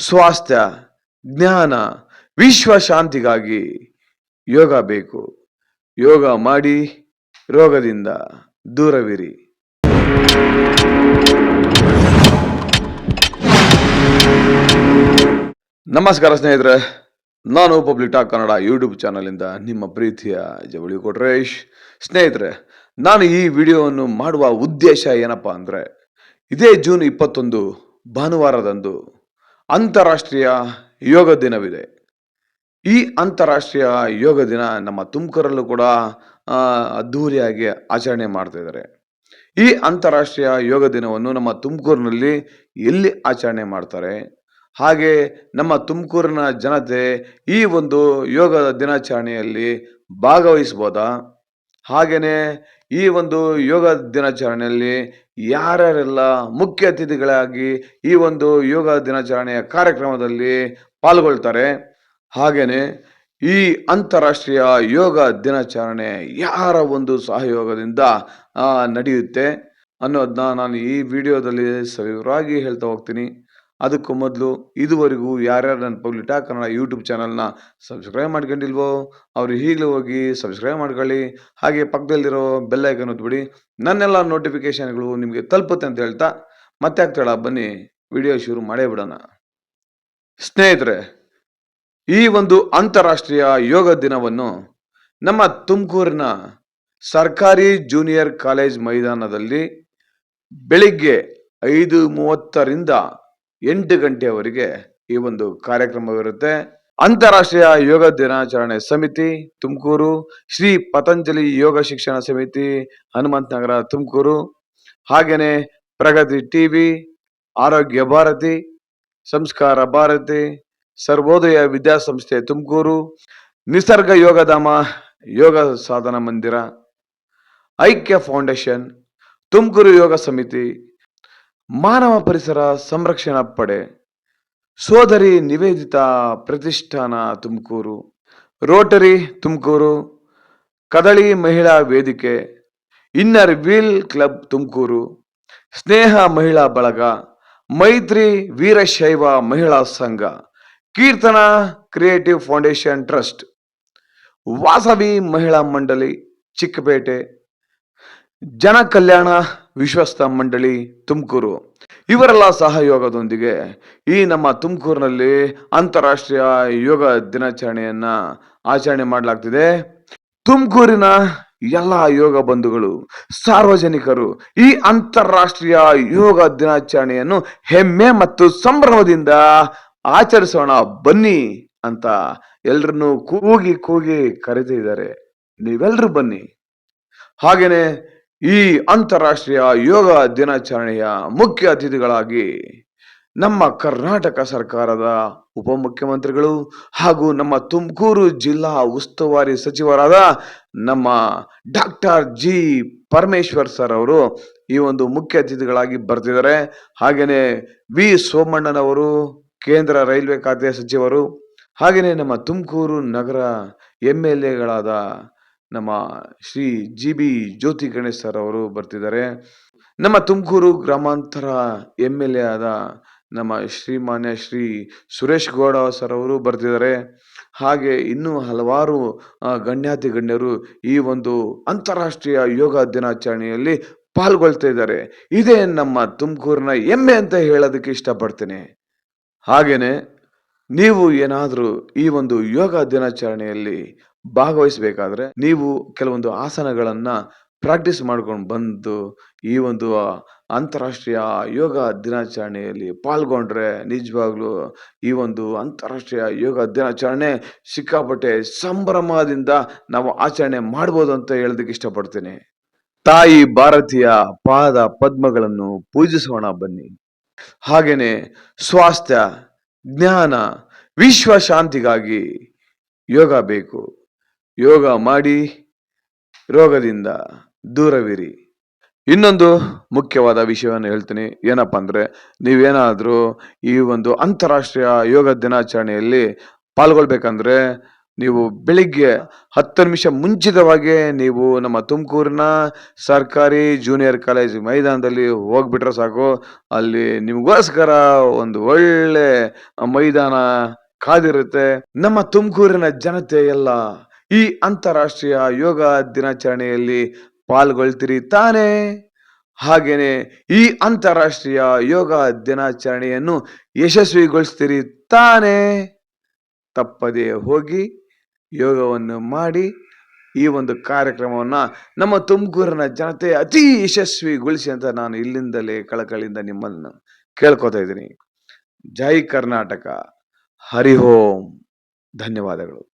ಸ್ವಾಸ್ಥ್ಯ, ಜ್ಞಾನ, ವಿಶ್ವ ಶಾಂತಿಗಾಗಿ ಯೋಗ ಬೇಕು. ಯೋಗ ಮಾಡಿ ರೋಗದಿಂದ ದೂರವಿರಿ. ನಮಸ್ಕಾರ ಸ್ನೇಹಿತರೆ, ನಾನು public talk Kannada YouTube channel ಇಂದ ನಿಮ್ಮ ಪ್ರೀತಿಯ ಜವಳಿ ಕೊಟ್ರೇಶ್. ಸ್ನೇಹಿತರೆ, ನಾನು ಈ ವಿಡಿಯೋವನ್ನು ಮಾಡುವ ಉದ್ದೇಶ ಏನಪ್ಪಾ ಅಂದ್ರೆ, ಇದೇ ಜೂನ್ 21 ಭಾನುವಾರದಂದು ಅಂತಾರಾಷ್ಟ್ರೀಯ ಯೋಗ ದಿನವಿದೆ. ಈ ಅಂತಾರಾಷ್ಟ್ರೀಯ ಯೋಗ ದಿನ ನಮ್ಮ ತುಮಕೂರಲ್ಲೂ ಕೂಡ ಅದ್ಧೂರಿಯಾಗಿ ಆಚರಣೆ ಮಾಡ್ತಾ ಇದ್ದಾರೆ. ಈ ಅಂತಾರಾಷ್ಟ್ರೀಯ ಯೋಗ ದಿನವನ್ನು ನಮ್ಮ ತುಮಕೂರಿನಲ್ಲಿ ಎಲ್ಲಿ ಆಚರಣೆ ಮಾಡ್ತಾರೆ, ಹಾಗೆ ನಮ್ಮ ತುಮಕೂರಿನ ಜನತೆ ಈ ಒಂದು ಯೋಗ ದಿನಾಚರಣೆಯಲ್ಲಿ ಭಾಗವಹಿಸಬಹುದಾ, ಹಾಗೇನೆ ಈ ಒಂದು ಯೋಗ ದಿನಾಚರಣೆಯಲ್ಲಿ ಯಾರ್ಯಾರೆಲ್ಲ ಮುಖ್ಯ ಅತಿಥಿಗಳಾಗಿ ಈ ಒಂದು ಯೋಗ ದಿನಾಚರಣೆಯ ಕಾರ್ಯಕ್ರಮದಲ್ಲಿ ಪಾಲ್ಗೊಳ್ತಾರೆ, ಹಾಗೇನೆ ಈ ಅಂತಾರಾಷ್ಟ್ರೀಯ ಯೋಗ ದಿನಾಚರಣೆ ಯಾರ ಒಂದು ಸಹಯೋಗದಿಂದ ನಡೆಯುತ್ತೆ ಅನ್ನೋದನ್ನ ನಾನು ಈ ವಿಡಿಯೋದಲ್ಲಿ ಸವಿವರವಾಗಿ ಹೇಳ್ತಾ ಹೋಗ್ತೀನಿ. ಅದಕ್ಕೂ ಮೊದಲು ಇದುವರೆಗೂ ಯಾರ್ಯಾರು ನನ್ನ ಪಬ್ಲಿಕ್ ಟಾಕ್ ಕನ್ನಡ ಯೂಟ್ಯೂಬ್ ಚಾನಲ್ನ ಸಬ್ಸ್ಕ್ರೈಬ್ ಮಾಡ್ಕೊಂಡಿಲ್ವೋ ಅವರು ಈಗಲೂ ಹೋಗಿ ಸಬ್ಸ್ಕ್ರೈಬ್ ಮಾಡ್ಕೊಳ್ಳಿ. ಹಾಗೆ ಪಕ್ಕದಲ್ಲಿರೋ ಬೆಲ್ ಐಕನ್ ಒತ್ಬಿಡಿ, ನನ್ನೆಲ್ಲ ನೋಟಿಫಿಕೇಶನ್ಗಳು ನಿಮಗೆ ತಲುಪುತ್ತೆ ಅಂತ ಹೇಳ್ತಾ ಮತ್ತೆ ಆಗ್ತಾಳ ಬನ್ನಿ ವಿಡಿಯೋ ಶುರು ಮಾಡೇ ಬಿಡೋಣ. ಸ್ನೇಹಿತರೆ, ಈ ಒಂದು ಅಂತಾರಾಷ್ಟ್ರೀಯ ಯೋಗ ದಿನವನ್ನು ನಮ್ಮ ತುಮಕೂರಿನ ಸರ್ಕಾರಿ ಜೂನಿಯರ್ ಕಾಲೇಜ್ ಮೈದಾನದಲ್ಲಿ ಬೆಳಿಗ್ಗೆ 5:30ರಿಂದ 8 ಗಂಟೆಯವರೆಗೆ ಈ ಒಂದು ಕಾರ್ಯಕ್ರಮವಿರುತ್ತೆ. ಅಂತಾರಾಷ್ಟ್ರೀಯ ಯೋಗ ದಿನಾಚರಣೆ ಸಮಿತಿ ತುಮಕೂರು, ಶ್ರೀ ಪತಂಜಲಿ ಯೋಗ ಶಿಕ್ಷಣ ಸಮಿತಿ ಹನುಮಂತ ನಗರ ತುಮಕೂರು, ಹಾಗೇನೆ ಪ್ರಗತಿ ಟಿವಿ, ಆರೋಗ್ಯ ಭಾರತಿ, ಸಂಸ್ಕಾರ ಭಾರತಿ, ಸರ್ವೋದಯ ವಿದ್ಯಾಸಂಸ್ಥೆ ತುಮಕೂರು, ನಿಸರ್ಗ ಯೋಗಧಾಮ ಯೋಗ ಸಾಧನ ಮಂದಿರ, ಐಕ್ಯ ಫೌಂಡೇಶನ್, ತುಮಕೂರು ಯೋಗ ಸಮಿತಿ, ಮಾನವ ಪರಿಸರ ಸಂರಕ್ಷಣಾ ಪಡೆ, ಸೋದರಿ ನಿವೇದಿತಾ ಪ್ರತಿಷ್ಠಾನ ತುಮಕೂರು, ರೋಟರಿ ತುಮಕೂರು, ಕದಳಿ ಮಹಿಳಾ ವೇದಿಕೆ, ಇನ್ನರ್ ವೀಲ್ ಕ್ಲಬ್ ತುಮಕೂರು, ಸ್ನೇಹ ಮಹಿಳಾ ಬಳಗ, ಮೈತ್ರಿ ವೀರಶೈವ ಮಹಿಳಾ ಸಂಘ, Keerthana creative foundation trust, Vasavi ಮಹಿಳಾ ಮಂಡಳಿ ಚಿಕ್ಕಪೇಟೆ, ಜನ ಕಲ್ಯಾಣ ವಿಶ್ವಸ್ತ ಮಂಡಳಿ ತುಮಕೂರು, ಇವರೆಲ್ಲ ಸಹಯೋಗದೊಂದಿಗೆ ಈ ನಮ್ಮ ತುಮಕೂರಿನಲ್ಲಿ ಅಂತಾರಾಷ್ಟ್ರೀಯ ಯೋಗ ದಿನಾಚರಣೆಯನ್ನ ಆಚರಣೆ ಮಾಡಲಾಗ್ತಿದೆ. ತುಮಕೂರಿನ ಎಲ್ಲ ಯೋಗ ಬಂಧುಗಳು, ಸಾರ್ವಜನಿಕರು ಈ ಅಂತಾರಾಷ್ಟ್ರೀಯ ಯೋಗ ದಿನಾಚರಣೆಯನ್ನು ಹೆಮ್ಮೆ ಮತ್ತು ಸಂಭ್ರಮದಿಂದ ಆಚರಿಸೋಣ ಬನ್ನಿ ಅಂತ ಎಲ್ರನ್ನೂ ಕೂಗಿ ಕೂಗಿ ಕರೆದಿದ್ದಾರೆ. ನೀವೆಲ್ರೂ ಬನ್ನಿ. ಹಾಗೇನೆ ಈ ಅಂತಾರಾಷ್ಟ್ರೀಯ ಯೋಗ ದಿನಾಚರಣೆಯ ಮುಖ್ಯ ಅತಿಥಿಗಳಾಗಿ ನಮ್ಮ ಕರ್ನಾಟಕ ಸರ್ಕಾರದ ಉಪಮುಖ್ಯಮಂತ್ರಿಗಳು ಹಾಗೂ ನಮ್ಮ ತುಮಕೂರು ಜಿಲ್ಲಾ ಉಸ್ತುವಾರಿ ಸಚಿವರಾದ ನಮ್ಮ ಡಾಕ್ಟರ್ ಜಿ ಪರಮೇಶ್ವರ್ ಸರ್ ಅವರು ಈ ಒಂದು ಮುಖ್ಯ ಅತಿಥಿಗಳಾಗಿ ಬರ್ತಿದ್ದಾರೆ. ಹಾಗೇನೆ ವಿ ಸೋಮಣ್ಣನವರು ಕೇಂದ್ರ ರೈಲ್ವೆ ಖಾತೆ ಸಚಿವರು, ಹಾಗೇನೆ ನಮ್ಮ ತುಮಕೂರು ನಗರ MLAಗಳಾದ ನಮ್ಮ ಶ್ರೀ GB ಜ್ಯೋತಿ ಗಣೇಶ್ ಸರ್ ಅವರು ಬರ್ತಿದ್ದಾರೆ. ನಮ್ಮ ತುಮಕೂರು ಗ್ರಾಮಾಂತರ MLA ಆದ ನಮ್ಮ ಶ್ರೀಮಾನ್ಯ ಶ್ರೀ ಸುರೇಶ್ ಗೌಡ ಸರ್ ಅವರು ಬರ್ತಿದ್ದಾರೆ. ಹಾಗೆ ಇನ್ನೂ ಹಲವಾರು ಗಣ್ಯಾತಿ ಗಣ್ಯರು ಈ ಒಂದು ಅಂತಾರಾಷ್ಟ್ರೀಯ ಯೋಗ ದಿನಾಚರಣೆಯಲ್ಲಿ ಪಾಲ್ಗೊಳ್ತಾ ಇದ್ದಾರೆ. ಇದೇ ನಮ್ಮ ತುಮಕೂರಿನ ಹೆಮ್ಮೆ ಅಂತ ಹೇಳೋದಕ್ಕೆ ಇಷ್ಟಪಡ್ತೇನೆ. ಹಾಗೇನೆ ನೀವು ಏನಾದರೂ ಈ ಒಂದು ಯೋಗ ದಿನಾಚರಣೆಯಲ್ಲಿ ಭಾಗವಹಿಸಬೇಕಾದ್ರೆ ನೀವು ಕೆಲವೊಂದು ಆಸನಗಳನ್ನ ಪ್ರಾಕ್ಟೀಸ್ ಮಾಡ್ಕೊಂಡು ಬಂದು ಈ ಒಂದು ಅಂತಾರಾಷ್ಟ್ರೀಯ ಯೋಗ ದಿನಾಚರಣೆಯಲ್ಲಿ ಪಾಲ್ಗೊಂಡ್ರೆ ನಿಜವಾಗ್ಲೂ ಈ ಒಂದು ಅಂತಾರಾಷ್ಟ್ರೀಯ ಯೋಗ ದಿನಾಚರಣೆ ಸಿಕ್ಕಾಪಟ್ಟೆ ಸಂಭ್ರಮದಿಂದ ನಾವು ಆಚರಣೆ ಮಾಡ್ಬೋದು ಅಂತ ಹೇಳೋದಕ್ಕೆ ಇಷ್ಟಪಡ್ತೀನಿ. ತಾಯಿ ಭಾರತೀಯ ಪಾದ ಪದ್ಮಗಳನ್ನು ಪೂಜಿಸೋಣ ಬನ್ನಿ. ಹಾಗೇನೆ ಸ್ವಾಸ್ಥ್ಯ, ಜ್ಞಾನ, ವಿಶ್ವ ಶಾಂತಿಗಾಗಿ ಯೋಗ ಬೇಕು. ಯೋಗ ಮಾಡಿ ರೋಗದಿಂದ ದೂರವಿರಿ. ಇನ್ನೊಂದು ಮುಖ್ಯವಾದ ವಿಷಯವನ್ನು ಹೇಳ್ತೀನಿ. ಏನಪ್ಪಾ ಅಂದ್ರೆ, ನೀವೇನಾದ್ರೂ ಈ ಒಂದು ಅಂತಾರಾಷ್ಟ್ರೀಯ ಯೋಗ ದಿನಾಚರಣೆಯಲ್ಲಿ ಪಾಲ್ಗೊಳ್ಬೇಕಂದ್ರೆ ನೀವು ಬೆಳಿಗ್ಗೆ 10 ನಿಮಿಷ ಮುಂಚಿತವಾಗಿ ನೀವು ನಮ್ಮ ತುಮಕೂರಿನ ಸರ್ಕಾರಿ ಜೂನಿಯರ್ ಕಾಲೇಜ್ ಮೈದಾನದಲ್ಲಿ ಹೋಗ್ಬಿಟ್ರೆ ಸಾಕು. ಅಲ್ಲಿ ನಿಮಗೋಸ್ಕರ ಒಂದು ಒಳ್ಳೆ ಮೈದಾನ ಕಾದಿರುತ್ತೆ. ನಮ್ಮ ತುಮಕೂರಿನ ಜನತೆ ಎಲ್ಲ ಈ ಅಂತಾರಾಷ್ಟ್ರೀಯ ಯೋಗ ದಿನಾಚರಣೆಯಲ್ಲಿ ಪಾಲ್ಗೊಳ್ತೀರಿ ತಾನೇ? ಹಾಗೇನೆ ಈ ಅಂತಾರಾಷ್ಟ್ರೀಯ ಯೋಗ ದಿನಾಚರಣೆಯನ್ನು ಯಶಸ್ವಿಗೊಳಿಸ್ತೀರಿ ತಾನೇ? ತಪ್ಪದೆ ಹೋಗಿ ಯೋಗವನ್ನು ಮಾಡಿ ಈ ಒಂದು ಕಾರ್ಯಕ್ರಮವನ್ನ ನಮ್ಮ ತುಮಕೂರಿನ ಜನತೆ ಅತಿ ಯಶಸ್ವಿಗೊಳಿಸಿ ಅಂತ ನಾನು ಇಲ್ಲಿಂದಲೇ ಕಳಕಳಿಯಿಂದ ನಿಮ್ಮನ್ನು ಕೇಳ್ಕೊತಾ ಇದ್ದೀನಿ. ಜೈ ಕರ್ನಾಟಕ. ಹರಿ ಓಂ. ಧನ್ಯವಾದಗಳು.